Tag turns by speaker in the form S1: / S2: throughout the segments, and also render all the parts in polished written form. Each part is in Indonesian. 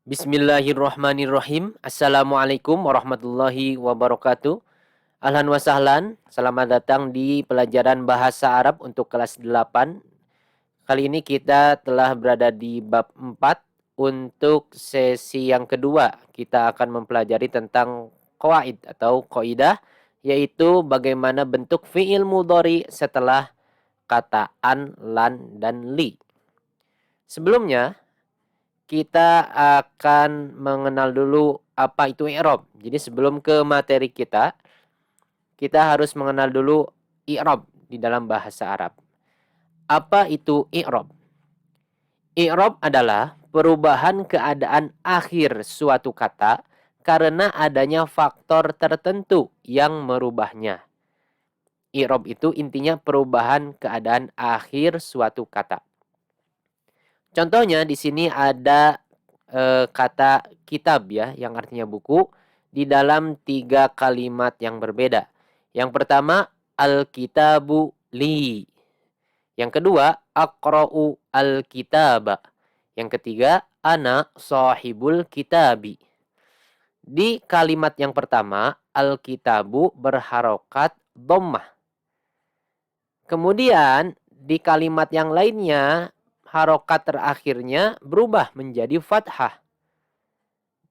S1: Bismillahirrahmanirrahim. Assalamualaikum warahmatullahi wabarakatuh. Ahlan wa sahlan. Selamat datang di pelajaran bahasa Arab untuk kelas 8. Kali ini kita telah berada di bab 4. Untuk sesi yang kedua, kita akan mempelajari tentang qawaid atau qaidah, yaitu bagaimana bentuk fi'il mudhari setelah kata an, lan, dan li. Sebelumnya, kita akan mengenal dulu apa itu i'rab. Jadi sebelum ke materi kita harus mengenal dulu i'rab di dalam bahasa Arab. Apa itu i'rab? I'rab adalah perubahan keadaan akhir suatu kata karena adanya faktor tertentu yang merubahnya. I'rab itu intinya perubahan keadaan akhir suatu kata. Contohnya di sini ada kata kitab ya, yang artinya buku, di dalam 3 kalimat yang berbeda. Yang pertama, al-kitabu li. Yang kedua, aqra'u al-kitaba. Yang ketiga, ana sahibul kitabi. Di kalimat yang pertama, al-kitabu berharokat dhammah. Kemudian di kalimat yang lainnya, harokat terakhirnya berubah menjadi fathah.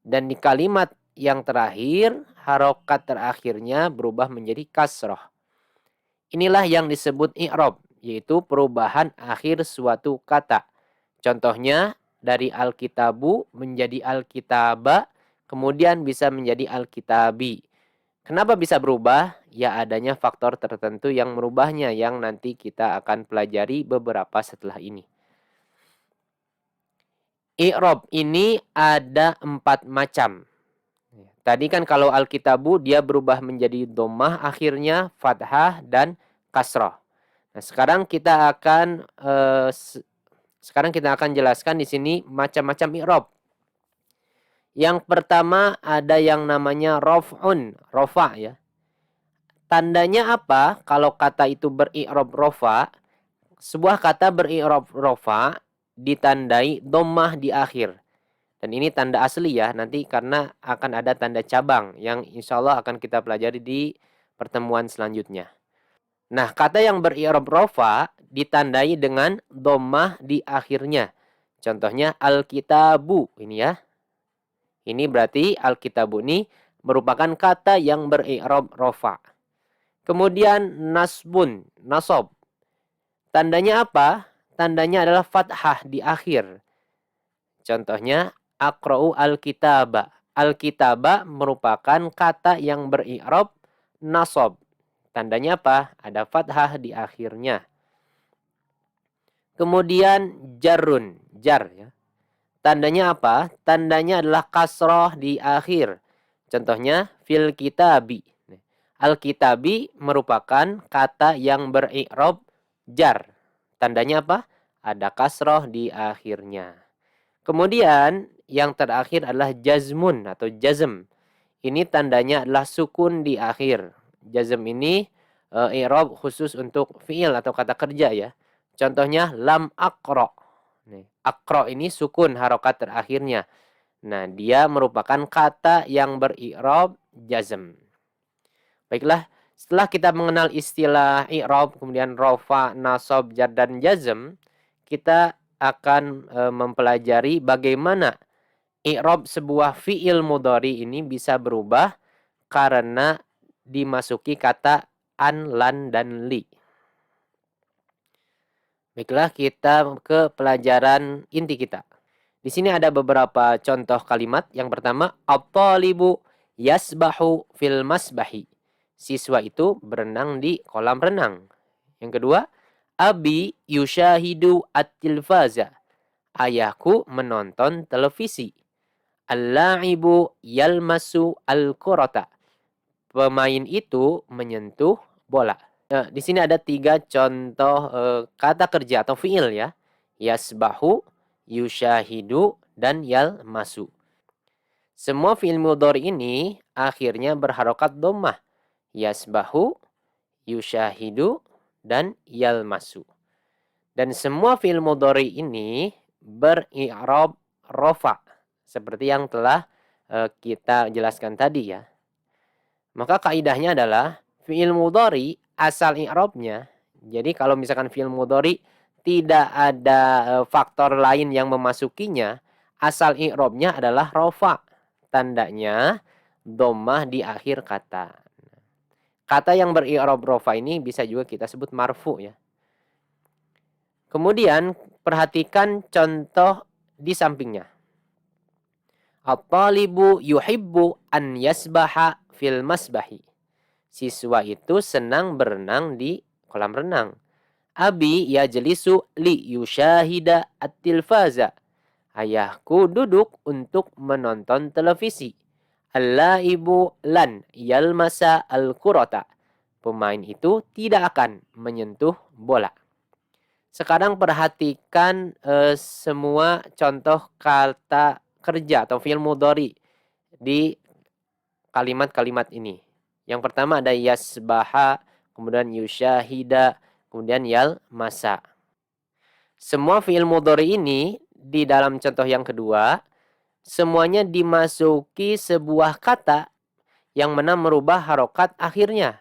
S1: Dan di kalimat yang terakhir, harokat terakhirnya berubah menjadi kasroh. Inilah yang disebut i'rab, yaitu perubahan akhir suatu kata. Contohnya, dari al-kitabu menjadi al-kitaba, kemudian bisa menjadi al-kitabi. Kenapa bisa berubah? Ya adanya faktor tertentu yang merubahnya, yang nanti kita akan pelajari beberapa setelah ini. I'rab ini ada 4 macam. Tadi kan kalau al-kitabu dia berubah menjadi dhammah, akhirnya fathah dan kasrah. Nah, sekarang kita akan jelaskan di sini macam-macam i'rab. Yang pertama ada yang namanya raf'un, rafa ya. Tandanya apa? Kalau kata itu beri'rab rafa, sebuah kata beri'rab rafa ditandai dhammah di akhir. Dan ini tanda asli ya, nanti karena akan ada tanda cabang yang insya Allah akan kita pelajari di pertemuan selanjutnya. Nah, kata yang beri'rab rafa ditandai dengan dhammah di akhirnya. Contohnya al-kitabu ini ya. Ini berarti al-kitabu ini merupakan kata yang beri'rab rafa. Kemudian nasbun, nasab. Tandanya apa? Tandanya adalah fathah di akhir. Contohnya aqra'u al-kitaba. Al-kitaba merupakan kata yang beri'rab nasab. Tandanya apa? Ada fathah di akhirnya. Kemudian jarrun, jar ya. Tandanya apa? Tandanya adalah kasroh di akhir. Contohnya fil kitabi. Al-kitabi merupakan kata yang beri'rab jar. Tandanya apa? Ada kasroh di akhirnya. Kemudian yang terakhir adalah jazmun atau jazm. Ini tandanya adalah sukun di akhir. Jazm ini i'rab khusus untuk fi'il atau kata kerja ya. Contohnya lam aqra. Aqra ini sukun harokat terakhirnya. Nah, dia merupakan kata yang beri'rab jazm. Baiklah, setelah kita mengenal istilah i'rab, kemudian rafa, nasab, jar, dan jazm, kita akan mempelajari bagaimana i'rab sebuah fi'il mudhari ini bisa berubah karena dimasuki kata an, lan, dan li. Baiklah, kita ke pelajaran inti kita. Di sini ada beberapa contoh kalimat. Yang pertama, at-talibu yasbahu fil masbahi. Siswa itu berenang di kolam renang. Yang kedua, abi yushahidu at-tilfaza. Ayahku menonton televisi. Al-la'ibu yalmasu al-kurata. Pemain itu menyentuh bola. Nah, di sini ada 3 contoh kata kerja atau fiil ya. Yasbahu, yushahidu, dan yalmasu. Semua fiil mudhari ini akhirnya berharokat dhammah. Yasbahu, yushahidu, dan yalmasu. Dan semua fi'il mudhari ini beri'rab rafa. seperti yang telah kita jelaskan tadi ya. Maka kaidahnya adalah fi'il mudhari asal i'rabnya. Jadi kalau misalkan fi'il mudhari tidak ada faktor lain yang memasukinya, asal i'rabnya adalah rofa. Tandanya dhammah di akhir kata. Kata yang beri'rab rofa ini bisa juga kita sebut marfu ya. Kemudian perhatikan contoh di sampingnya. At-talibu yuhibbu an yasbaha fil masbahi. Siswa itu senang berenang di kolam renang. Abi yajlisu li yushahida at-tilfaza. Ayahku duduk untuk menonton televisi. Al-laibu lan yalmasa al-kurata. Pemain itu tidak akan menyentuh bola. Sekarang perhatikan semua contoh kata kerja atau fi'il mudhari di kalimat-kalimat ini. Yang pertama ada yasbaha, kemudian yushahida, kemudian yalmasa. Semua fi'il mudhari ini di dalam contoh yang kedua semuanya dimasuki sebuah kata yang mana merubah harokat akhirnya.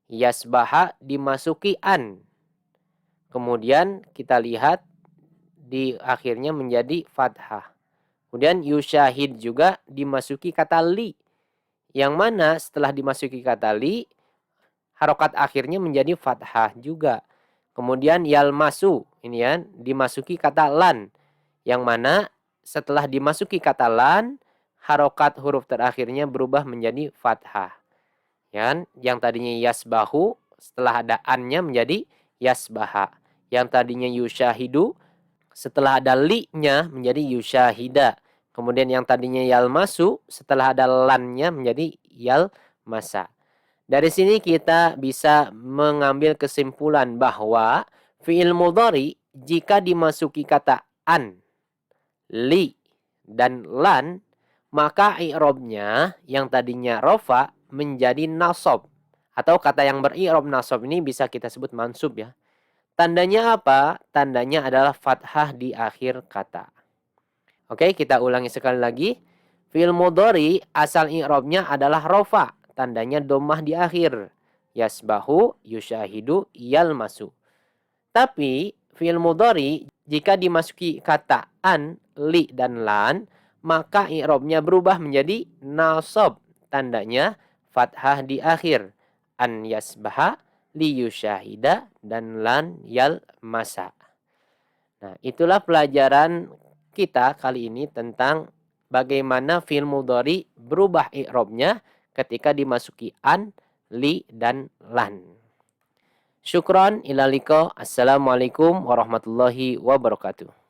S1: Yasbaha dimasuki an. Kemudian kita lihat di akhirnya menjadi fathah. Kemudian yushahid juga dimasuki kata li. Yang mana setelah dimasuki kata li, harokat akhirnya menjadi fathah juga. Kemudian yalmasu, ini ya, dimasuki kata lan. Yang mana setelah dimasuki kata lan, harokat huruf terakhirnya berubah menjadi fathah. Ya, yang tadinya yasbahu, setelah ada annya menjadi yasbaha. Yang tadinya yushahidu, setelah ada li-nya menjadi yushahida. Kemudian yang tadinya yalmasu, setelah ada lannya menjadi yalmasa. Dari sini kita bisa mengambil kesimpulan bahwa fi'il mudhari jika dimasuki kata an, li, dan lan, maka i'rabnya yang tadinya rofa menjadi nasab. Atau kata yang beri'rab nasab ini bisa kita sebut mansub ya. Tandanya apa? Tandanya adalah fathah di akhir kata. Oke, kita ulangi sekali lagi. Fi'il mudhari asal i'rabnya adalah rofa. Tandanya dhammah di akhir. Yasbahu, yushahidu, yalmasu. Tapi fi'il mudhari jika dimasuki kata an, li, dan lan, maka i'rabnya berubah menjadi nasab. Tandanya fathah di akhir. An yasbaha, liyushahida, dan lan yalmasa. Nah, itulah pelajaran kita kali ini tentang bagaimana fi'il mudhari berubah i'rabnya ketika dimasuki an, li, dan lan. Syukron ila liqa. Assalamualaikum warahmatullahi wabarakatuh.